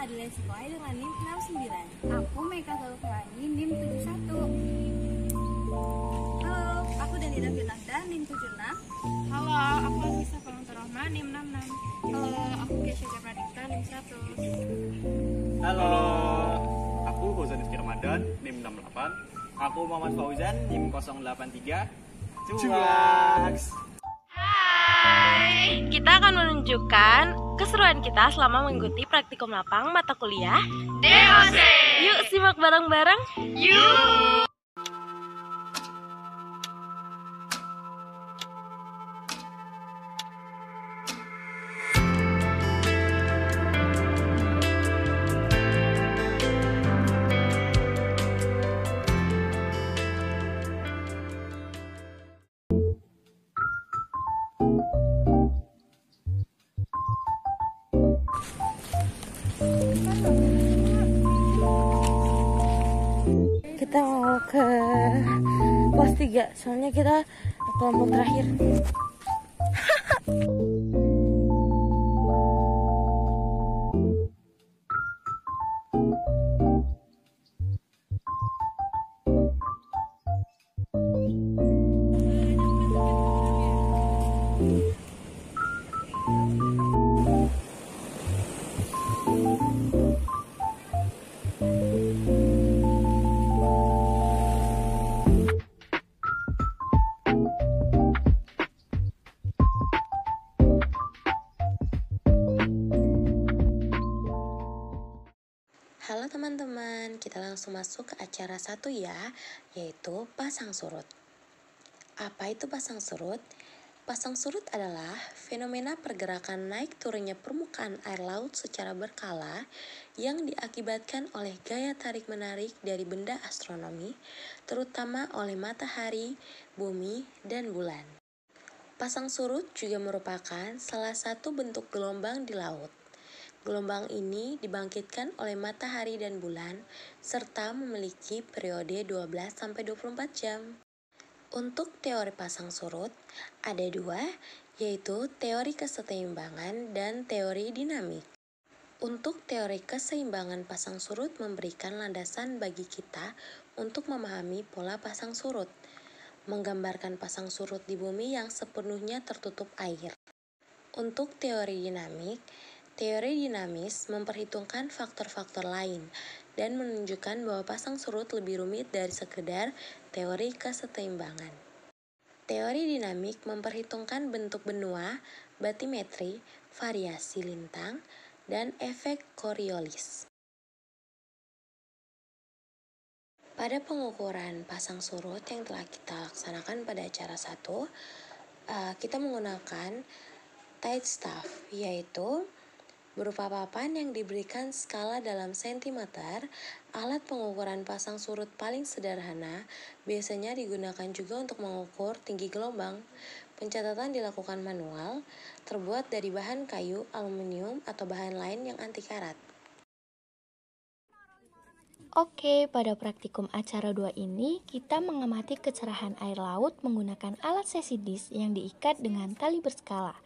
Adela Sikoai dengan NIM 69. Aku Meka Zulfiani, NIM 71. Halo, aku Danila Firnanda, NIM 76. Halo, aku Anissa Palangtarohma, NIM 66. Halo, aku Kesha Pradipta, NIM 100. Halo, aku Fauzan Rizky Ramadan, NIM 68. Aku Muhammad Fauzan, NIM 083. Cuaks! Hai, kita akan menunjukkan keseruan kita selama mengikuti praktikum lapang mata kuliah DOC. Yuk simak bareng-bareng. Yuk! Kita mau ke pos 3, soalnya kita kelompok terakhir. Halo teman-teman, kita langsung masuk ke acara 1 ya, yaitu pasang surut. Apa itu pasang surut? Pasang surut adalah fenomena pergerakan naik turunnya permukaan air laut secara berkala yang diakibatkan oleh gaya tarik-menarik dari benda astronomi, terutama oleh matahari, bumi, dan bulan. Pasang surut juga merupakan salah satu bentuk gelombang di laut. Gelombang ini dibangkitkan oleh matahari dan bulan, serta memiliki periode 12-24 jam. Untuk teori pasang surut, ada 2, yaitu teori keseimbangan dan teori dinamik. Untuk teori keseimbangan pasang surut memberikan landasan bagi kita untuk memahami pola pasang surut, menggambarkan pasang surut di bumi yang sepenuhnya tertutup air. Untuk teori dinamik, teori dinamis memperhitungkan faktor-faktor lain dan menunjukkan bahwa pasang surut lebih rumit dari sekedar teori keseimbangan. Teori dinamik memperhitungkan bentuk benua, batimetri, variasi lintang, dan efek Coriolis. Pada pengukuran pasang surut yang telah kita laksanakan pada acara 1, kita menggunakan tide staff, yaitu berupa papan yang diberikan skala dalam sentimeter. Alat pengukuran pasang surut paling sederhana biasanya digunakan juga untuk mengukur tinggi gelombang. Pencatatan dilakukan manual, terbuat dari bahan kayu, aluminium, atau bahan lain yang anti karat. Oke, pada praktikum acara 2 ini, kita mengamati kecerahan air laut menggunakan alat sesidis yang diikat dengan tali berskala.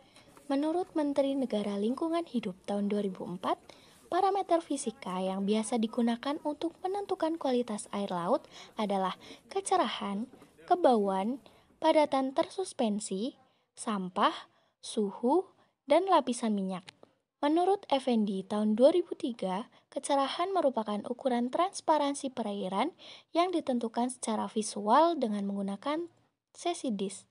Menurut Menteri Negara Lingkungan Hidup tahun 2004, parameter fisika yang biasa digunakan untuk menentukan kualitas air laut adalah kecerahan, kebauan, padatan tersuspensi, sampah, suhu, dan lapisan minyak. Menurut Effendi tahun 2003, kecerahan merupakan ukuran transparansi perairan yang ditentukan secara visual dengan menggunakan sesidis.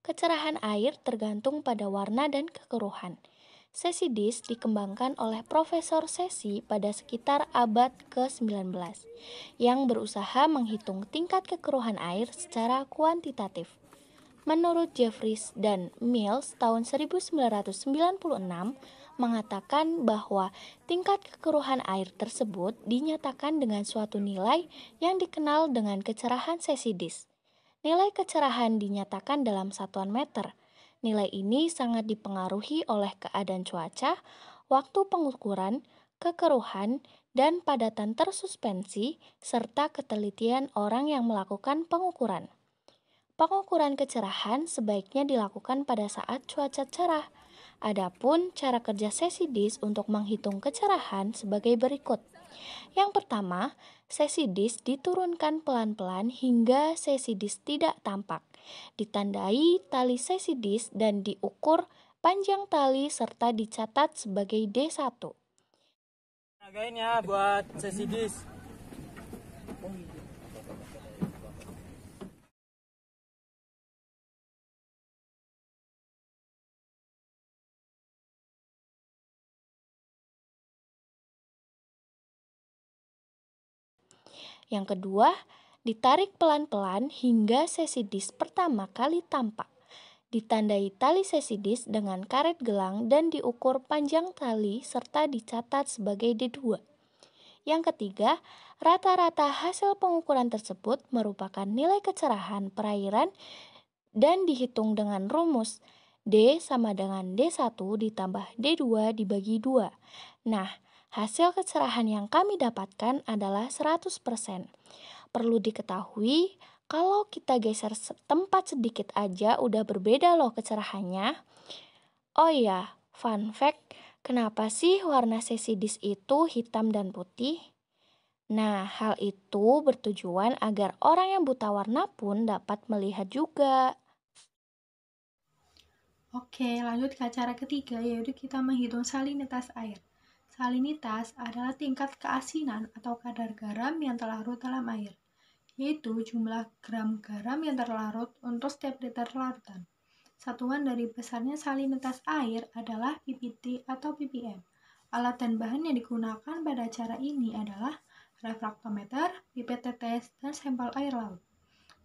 Kecerahan air tergantung pada warna dan kekeruhan. Sesidis dikembangkan oleh Profesor Sesi pada sekitar abad ke-19 yang berusaha menghitung tingkat kekeruhan air secara kuantitatif. Menurut Jeffries dan Mills tahun 1996 mengatakan bahwa tingkat kekeruhan air tersebut dinyatakan dengan suatu nilai yang dikenal dengan kecerahan sesidis. Nilai kecerahan dinyatakan dalam satuan meter. Nilai ini sangat dipengaruhi oleh keadaan cuaca, waktu pengukuran, kekeruhan, dan padatan tersuspensi, serta ketelitian orang yang melakukan pengukuran. Pengukuran kecerahan sebaiknya dilakukan pada saat cuaca cerah. Adapun cara kerja sesi disk untuk menghitung kecerahan sebagai berikut. Yang pertama, sesi disk diturunkan pelan-pelan hingga sesi disk tidak tampak. Ditandai tali sesi disk dan diukur panjang tali serta dicatat sebagai D1. Ragain ya buat sesi disk. Yang kedua, ditarik pelan-pelan hingga sesi disk pertama kali tampak. Ditandai tali sesi disk dengan karet gelang dan diukur panjang tali serta dicatat sebagai D2. Yang ketiga, rata-rata hasil pengukuran tersebut merupakan nilai kecerahan perairan dan dihitung dengan rumus D sama dengan D1 ditambah D2 dibagi 2. Nah, hasil kecerahan yang kami dapatkan adalah 100%. Perlu diketahui, kalau kita geser tempat sedikit aja udah berbeda loh kecerahannya. Oh iya, fun fact, kenapa sih warna sesi disk itu hitam dan putih? Nah, hal itu bertujuan agar orang yang buta warna pun dapat melihat juga. Oke, lanjut ke cara ketiga, yaitu kita menghitung salinitas air. Salinitas adalah tingkat keasinan atau kadar garam yang terlarut dalam air, yaitu jumlah gram garam yang terlarut untuk setiap liter larutan. Satuan dari besarnya salinitas air adalah ppt atau ppm. Alat dan bahan yang digunakan pada cara ini adalah refraktometer, pipet tetes, dan sampel air laut.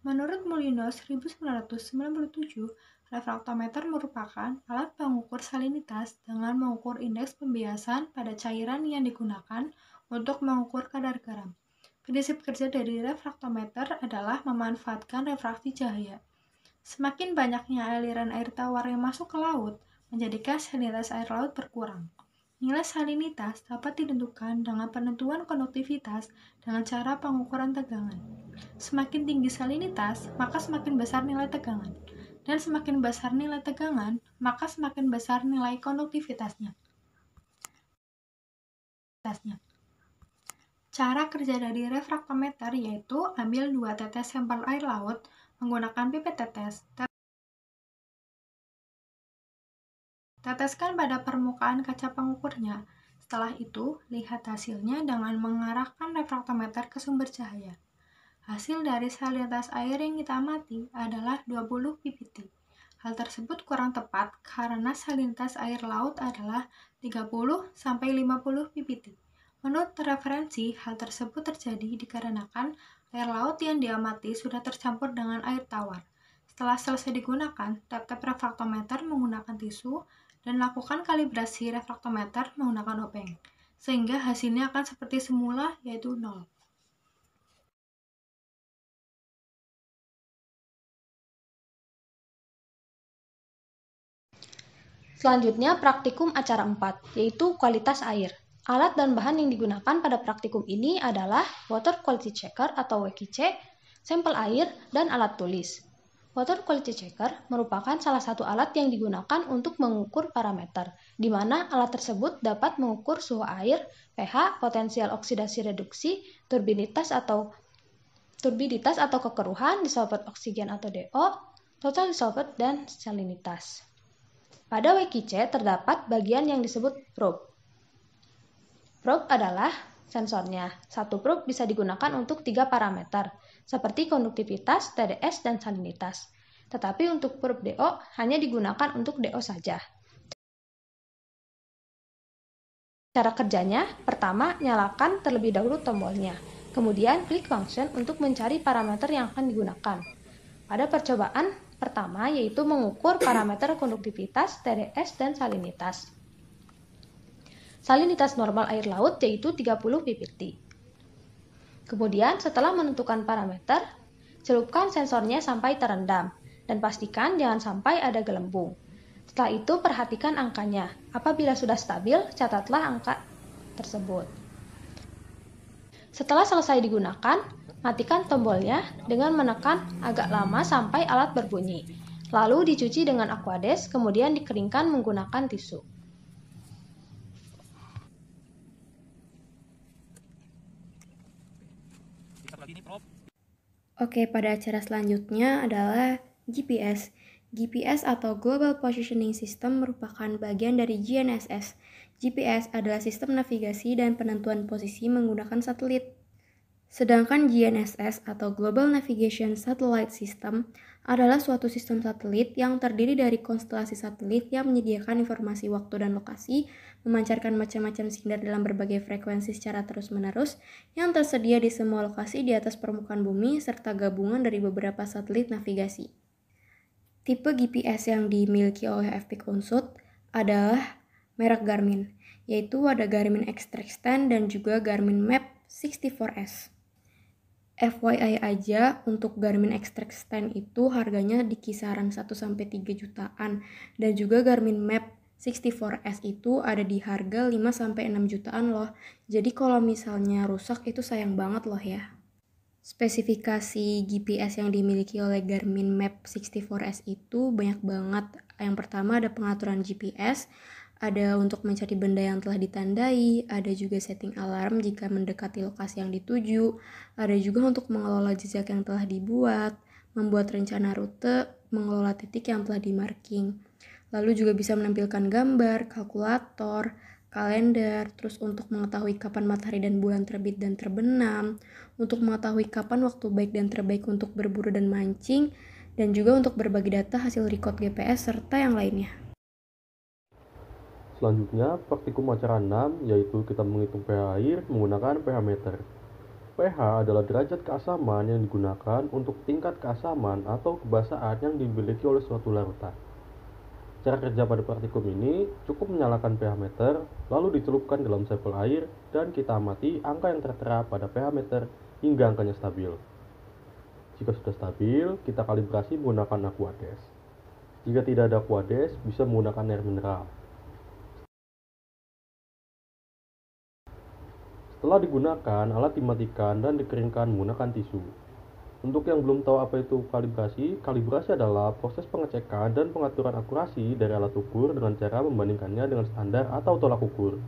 Menurut Molinos 1997, refraktometer merupakan alat pengukur salinitas dengan mengukur indeks pembiasan pada cairan yang digunakan untuk mengukur kadar garam. Prinsip kerja dari refraktometer adalah memanfaatkan refraksi cahaya. Semakin banyaknya aliran air tawar yang masuk ke laut, menjadikan salinitas air laut berkurang. Nilai salinitas dapat ditentukan dengan penentuan konduktivitas dengan cara pengukuran tegangan. Semakin tinggi salinitas, maka semakin besar nilai tegangan. Dan semakin besar nilai tegangan, maka semakin besar nilai konduktivitasnya. Cara kerja dari refraktometer yaitu ambil 2 tetes sampel air laut menggunakan pipet tetes. Teteskan pada permukaan kaca pengukurnya. Setelah itu, lihat hasilnya dengan mengarahkan refraktometer ke sumber cahaya. Hasil dari salinitas air yang kita amati adalah 20 ppt. Hal tersebut kurang tepat karena salinitas air laut adalah 30-50 ppt. Menurut referensi, hal tersebut terjadi dikarenakan air laut yang diamati sudah tercampur dengan air tawar. Setelah selesai digunakan, tap-tap refraktometer menggunakan tisu dan lakukan kalibrasi refraktometer menggunakan obeng, sehingga hasilnya akan seperti semula, yaitu 0. Selanjutnya, praktikum acara 4, yaitu kualitas air. Alat dan bahan yang digunakan pada praktikum ini adalah Water Quality Checker atau WQC, sampel air, dan alat tulis. Water Quality Checker merupakan salah satu alat yang digunakan untuk mengukur parameter, di mana alat tersebut dapat mengukur suhu air, pH, potensial oksidasi reduksi, turbinitas atau kekeruhan, disolved oksigen atau DO, total dissolved, dan salinitas. Pada WQC terdapat bagian yang disebut probe. Probe adalah sensornya. Satu probe bisa digunakan untuk 3 parameter, seperti konduktivitas, TDS, dan salinitas. Tetapi untuk probe DO hanya digunakan untuk DO saja. Cara kerjanya, pertama, nyalakan terlebih dahulu tombolnya. Kemudian, klik function untuk mencari parameter yang akan digunakan. Pada percobaan pertama, yaitu mengukur parameter konduktivitas, TDS, dan salinitas. Salinitas normal air laut yaitu 30 ppt. Kemudian, setelah menentukan parameter, celupkan sensornya sampai terendam, dan pastikan jangan sampai ada gelembung. Setelah itu, perhatikan angkanya. Apabila sudah stabil, catatlah angka tersebut. Setelah selesai digunakan, matikan tombolnya dengan menekan agak lama sampai alat berbunyi. Lalu dicuci dengan Aquades, kemudian dikeringkan menggunakan tisu. Oke, pada acara selanjutnya adalah GPS. GPS atau Global Positioning System merupakan bagian dari GNSS. GPS adalah sistem navigasi dan penentuan posisi menggunakan satelit. Sedangkan GNSS atau Global Navigation Satellite System adalah suatu sistem satelit yang terdiri dari konstelasi satelit yang menyediakan informasi waktu dan lokasi, memancarkan macam-macam sinyal dalam berbagai frekuensi secara terus-menerus yang tersedia di semua lokasi di atas permukaan bumi serta gabungan dari beberapa satelit navigasi. Tipe GPS yang dimiliki oleh FPIC Unsud adalah merek Garmin, yaitu ada Garmin X-Trax 10 dan juga Garmin Map 64S. FYI aja, untuk Garmin X-Trax 10 itu harganya di kisaran 1-3 jutaan, dan juga Garmin Map 64S itu ada di harga 5-6 jutaan loh. Jadi kalau misalnya rusak itu sayang banget loh ya. Spesifikasi GPS yang dimiliki oleh Garmin Map 64S itu banyak banget. Yang pertama ada pengaturan GPS, ada untuk mencari benda yang telah ditandai, ada juga setting alarm jika mendekati lokasi yang dituju, ada juga untuk mengelola jejak yang telah dibuat, membuat rencana rute, mengelola titik yang telah dimarking. Lalu juga bisa menampilkan gambar, kalkulator, kalender, terus untuk mengetahui kapan matahari dan bulan terbit dan terbenam, untuk mengetahui kapan waktu baik dan terbaik untuk berburu dan mancing, dan juga untuk berbagi data hasil record GPS serta yang lainnya. Selanjutnya, praktikum acara 6, yaitu kita menghitung pH air menggunakan pH meter. pH adalah derajat keasaman yang digunakan untuk tingkat keasaman atau kebasaan yang dimiliki oleh suatu larutan. Cara kerja pada praktikum ini, cukup menyalakan pH meter, lalu dicelupkan dalam sampel air, dan kita amati angka yang tertera pada pH meter hingga angkanya stabil. Jika sudah stabil, kita kalibrasi menggunakan Aquades. Jika tidak ada Aquades, bisa menggunakan air mineral. Setelah digunakan, alat dimatikan dan dikeringkan menggunakan tisu. Untuk yang belum tahu apa itu kalibrasi, kalibrasi adalah proses pengecekan dan pengaturan akurasi dari alat ukur dengan cara membandingkannya dengan standar atau tolak ukur.